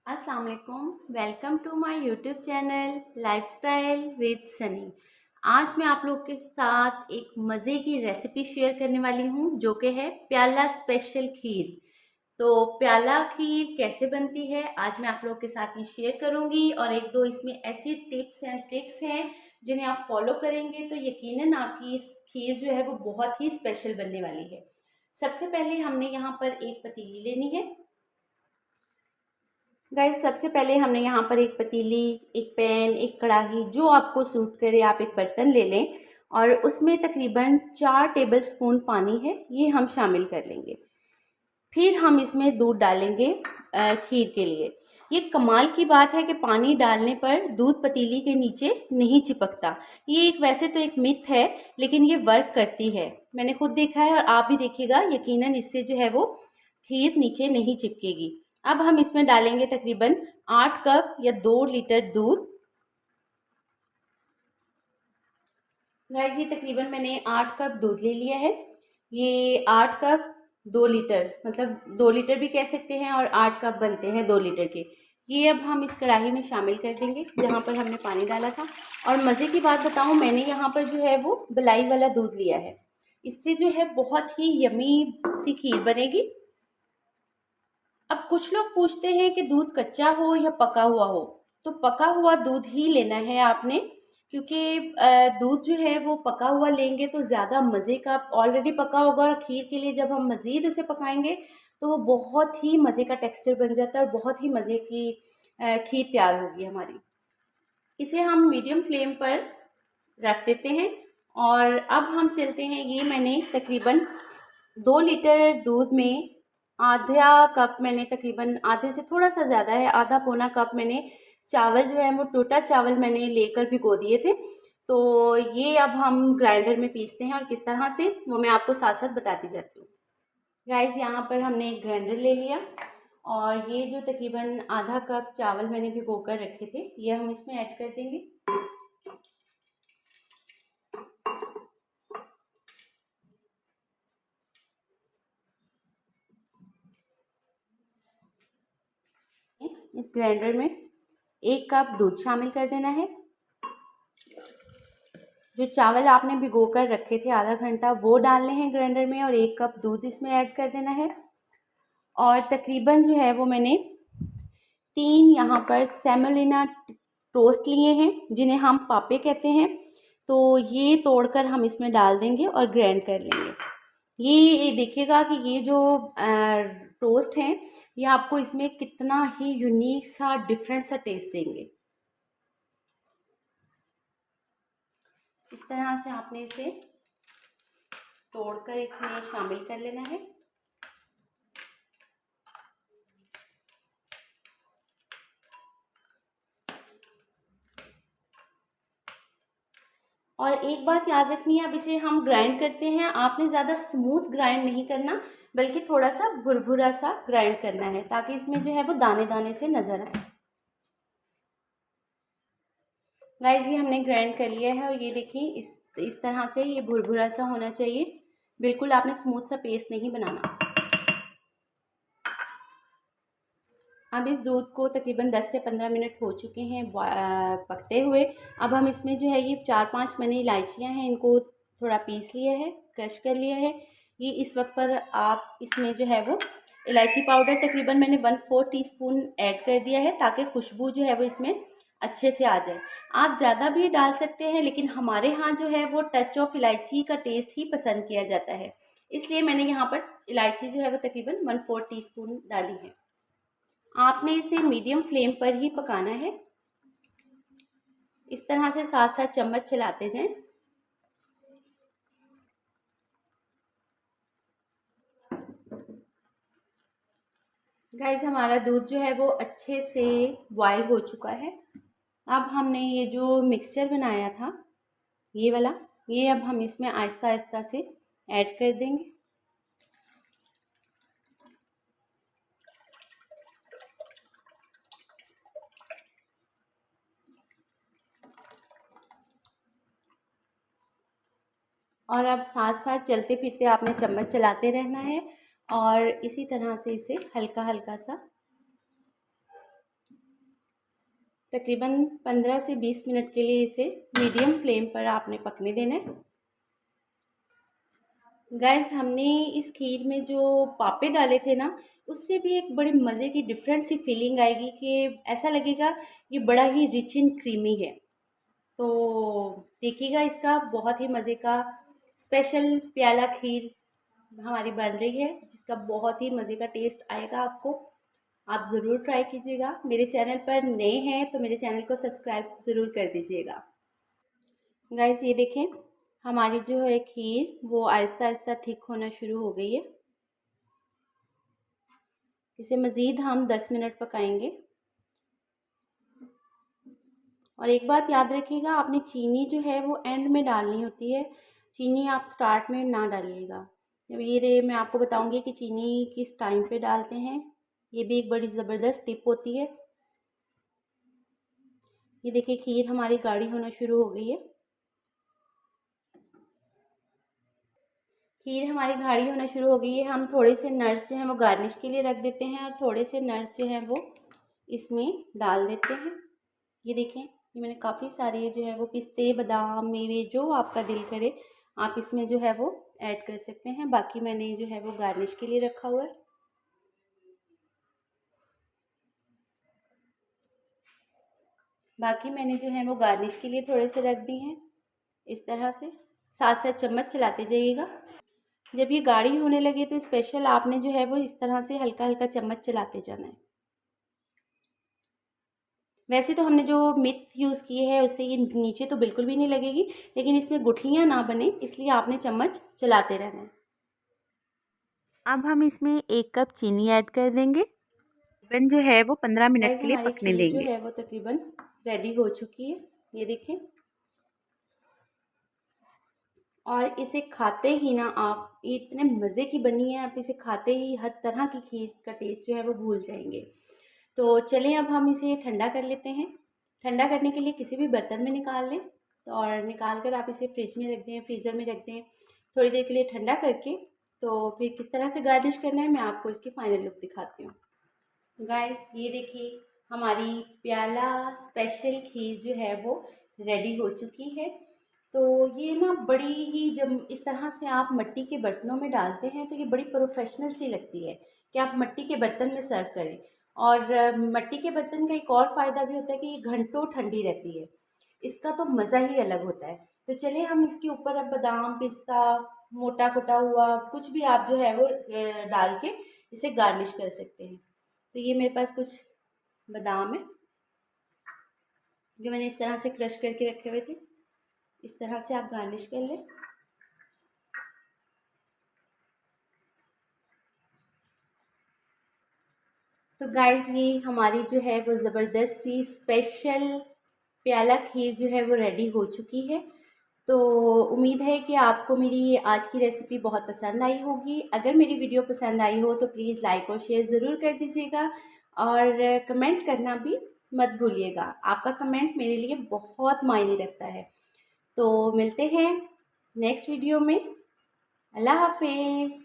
अस्सलाम वालेकुम। Welcome to my YouTube channel lifestyle with Sunny. आज मैं आप लोग के साथ एक मज़े की रेसिपी शेयर करने वाली हूँ जो कि है प्याला स्पेशल खीर। तो प्याला खीर कैसे बनती है आज मैं आप लोग के साथ ये शेयर करूँगी और एक दो इसमें ऐसी टिप्स एंड ट्रिक्स हैं जिन्हें आप फॉलो करेंगे तो यकीनन आपकी इस खीर जो है वो बहुत ही स्पेशल बनने वाली है। सबसे पहले हमने यहाँ पर एक पतीली लेनी है। गाइस, सबसे पहले हमने यहाँ पर एक पतीली, एक पैन, एक कढ़ाई, जो आपको सूट करे आप एक बर्तन ले लें और उसमें तकरीबन 4 टेबलस्पून पानी है, ये हम शामिल कर लेंगे। फिर हम इसमें दूध डालेंगे खीर के लिए। ये कमाल की बात है कि पानी डालने पर दूध पतीली के नीचे नहीं चिपकता। ये एक वैसे तो एक मिथ है लेकिन ये वर्क करती है। मैंने खुद देखा है और आप भी देखिएगा, यकीनन इससे जो है वो खीर नीचे नहीं चिपकेगी। अब हम इसमें डालेंगे तकरीबन 8 कप या 2 लीटर दूध। गाइस, ये तकरीबन मैंने 8 कप दूध ले लिया है। ये 8 कप 2 लीटर, मतलब 2 लीटर भी कह सकते हैं और 8 कप बनते हैं 2 लीटर के। ये अब हम इस कढ़ाई में शामिल कर देंगे जहाँ पर हमने पानी डाला था। और मज़े की बात बताऊँ, मैंने यहाँ पर जो है वो मलाई वाला दूध लिया है। इससे जो है बहुत ही यमी सी खीर बनेगी। अब कुछ लोग पूछते हैं कि दूध कच्चा हो या पका हुआ हो, तो पका हुआ दूध ही लेना है आपने, क्योंकि दूध जो है वो पका हुआ लेंगे तो ज़्यादा मज़े का ऑलरेडी पका होगा और खीर के लिए जब हम मज़ीद उसे पकाएंगे तो वो बहुत ही मज़े का टेक्सचर बन जाता है और बहुत ही मज़े की खीर तैयार होगी हमारी। इसे हम मीडियम फ्लेम पर रख देते हैं और अब हम चलते हैं। ये मैंने तकरीबन 2 लीटर दूध में आधा कप, मैंने तकरीबन आधे से थोड़ा सा ज़्यादा है, आधा पौना कप मैंने चावल जो है वो टोटा चावल मैंने लेकर भिगो दिए थे। तो ये अब हम ग्राइंडर में पीसते हैं और किस तरह से वो मैं आपको साथ साथ बताती जाती हूँ। गाइस, यहाँ पर हमने एक ग्राइंडर ले लिया और ये जो तकरीबन आधा कप चावल मैंने भिगो कर रखे थे ये हम इसमें ऐड कर देंगे। इस ग्राइंडर में 1 कप दूध शामिल कर देना है। जो चावल आपने भिगो कर रखे थे आधा घंटा वो डालने हैं ग्राइंडर में और 1 कप दूध इसमें ऐड कर देना है। और तकरीबन जो है वो मैंने 3 यहाँ पर सेमोलिना टोस्ट लिए हैं जिन्हें हम पापे कहते हैं। तो ये तोड़कर हम इसमें डाल देंगे और ग्राइंड कर लेंगे। ये देखिएगा कि ये जो टोस्ट हैं ये आपको इसमें कितना ही यूनिक सा डिफरेंट सा टेस्ट देंगे। इस तरह से आपने इसे तोड़कर इसमें शामिल कर लेना है। और एक बात याद रखनी है, अब इसे हम ग्राइंड करते हैं, आपने ज़्यादा स्मूथ ग्राइंड नहीं करना बल्कि थोड़ा सा भुरभुरा सा ग्राइंड करना है ताकि इसमें जो है वो दाने दाने से नज़र आए। गाइस, ये हमने ग्राइंड कर लिया है और ये देखिए इस तरह से ये भुरभुरा सा होना चाहिए। बिल्कुल आपने स्मूथ सा पेस्ट नहीं बनाना। अब इस दूध को तकरीबन 10 से 15 मिनट हो चुके हैं पकते हुए। अब हम इसमें जो है ये 4-5 मैंने इलायचियाँ हैं, इनको थोड़ा पीस लिया है, क्रश कर लिया है। ये इस वक्त पर आप इसमें जो है वो इलायची पाउडर तकरीबन मैंने 1/4 टीस्पून ऐड कर दिया है ताकि खुशबू जो है वो इसमें अच्छे से आ जाए। आप ज़्यादा भी डाल सकते हैं लेकिन हमारे यहाँ जो है वो टच ऑफ इलायची का टेस्ट ही पसंद किया जाता है, इसलिए मैंने यहाँ पर इलायची जो है वो तकरीबन 1/4 टीस्पून डाली है। आपने इसे मीडियम फ्लेम पर ही पकाना है। इस तरह से साथ साथ चम्मच चलाते जाएं। गाइस, हमारा दूध जो है वो अच्छे से बॉयल हो चुका है। अब हमने ये जो मिक्सचर बनाया था ये वाला, ये अब हम इसमें आहिस्ता आहिस्ता से ऐड कर देंगे। और अब साथ साथ चलते फिरते आपने चम्मच चलाते रहना है और इसी तरह से इसे हल्का हल्का सा तकरीबन 15 से 20 मिनट के लिए इसे मीडियम फ्लेम पर आपने पकने देना है। गाइस, हमने इस खीर में जो पापे डाले थे ना, उससे भी एक बड़ी मज़े की डिफरेंट सी फीलिंग आएगी कि ऐसा लगेगा ये बड़ा ही रिच एंड क्रीमी है। तो देखिएगा, इसका बहुत ही मज़े का स्पेशल प्याला खीर हमारी बन रही है, जिसका बहुत ही मज़े का टेस्ट आएगा आपको। आप ज़रूर ट्राई कीजिएगा। मेरे चैनल पर नए हैं तो मेरे चैनल को सब्सक्राइब ज़रूर कर दीजिएगा। गाइस, ये देखें, हमारी जो है खीर वो आहिस्ता आहिस्ता ठीक होना शुरू हो गई है। इसे मज़ीद हम 10 मिनट पकाएंगे। और एक बात याद रखिएगा, आपने चीनी जो है वो एंड में डालनी होती है, चीनी आप स्टार्ट में ना डालिएगा। अब ये मैं आपको बताऊंगी कि चीनी किस टाइम पे डालते हैं, ये भी एक बड़ी ज़बरदस्त टिप होती है। ये देखिए, खीर हमारी गाढ़ी होना शुरू हो गई है। खीर हमारी गाढ़ी होना शुरू हो गई है। हम थोड़े से नट्स जो हैं वो गार्निश के लिए रख देते हैं, और थोड़े से नट्स जो हैं वो इसमें डाल देते हैं। ये देखें, ये मैंने काफ़ी सारे जो है वो पिस्ते, बादाम, मेवे, जो आपका दिल करे आप इसमें जो है वो ऐड कर सकते हैं। बाकी मैंने जो है वो गार्निश के लिए रखा हुआ है। बाकी मैंने जो है वो गार्निश के लिए थोड़े से रख दिए हैं। इस तरह से साथ साथ चम्मच चलाते जाइएगा। जब ये गाढ़ी होने लगे तो स्पेशल आपने जो है वो इस तरह से हल्का हल्का चम्मच चलाते जाना है। वैसे तो हमने जो मिथ यूज़ की है उससे ये नीचे तो बिल्कुल भी नहीं लगेगी, लेकिन इसमें गुठलियाँ ना बने इसलिए आपने चम्मच चलाते रहना है। अब हम इसमें 1 कप चीनी ऐड कर देंगे। तकरीबन जो है वो 15 मिनट के लिए पकने देंगे। जो है वो तकरीबन रेडी हो चुकी है, ये देखें। और इसे खाते ही ना आप, ये इतने मज़े की बनी है, आप इसे खाते ही हर तरह की खीर का टेस्ट जो है वो भूल जाएंगे। तो चलें, अब हम इसे ठंडा कर लेते हैं। ठंडा करने के लिए किसी भी बर्तन में निकाल लें, तो और निकाल कर आप इसे फ्रिज में रख दें, फ्रीज़र में रख दें थोड़ी देर के लिए ठंडा करके। तो फिर किस तरह से गार्निश करना है मैं आपको इसकी फ़ाइनल लुक दिखाती हूँ। गाइस, ये देखिए, हमारी प्याला स्पेशल खीर जो है वो रेडी हो चुकी है। तो ये ना बड़ी ही, जब इस तरह से आप मिट्टी के बर्तनों में डालते हैं तो ये बड़ी प्रोफेशनल सी लगती है कि आप मिट्टी के बर्तन में सर्व करें। और मिट्टी के बर्तन का एक और फ़ायदा भी होता है कि ये घंटों ठंडी रहती है। इसका तो मज़ा ही अलग होता है। तो चलिए, हम इसके ऊपर अब बादाम, पिस्ता, मोटा कुटा हुआ कुछ भी आप जो है वो डाल के इसे गार्निश कर सकते हैं। तो ये मेरे पास कुछ बादाम है जो मैंने इस तरह से क्रश करके रखे हुए थे। इस तरह से आप गार्निश कर लें। तो गाइस, ये हमारी जो है वो ज़बरदस्त सी स्पेशल प्याला खीर जो है वो रेडी हो चुकी है। तो उम्मीद है कि आपको मेरी ये आज की रेसिपी बहुत पसंद आई होगी। अगर मेरी वीडियो पसंद आई हो तो प्लीज़ लाइक और शेयर ज़रूर कर दीजिएगा, और कमेंट करना भी मत भूलिएगा। आपका कमेंट मेरे लिए बहुत मायने रखता है। तो मिलते हैं नेक्स्ट वीडियो में। अल्लाह हाफिज़।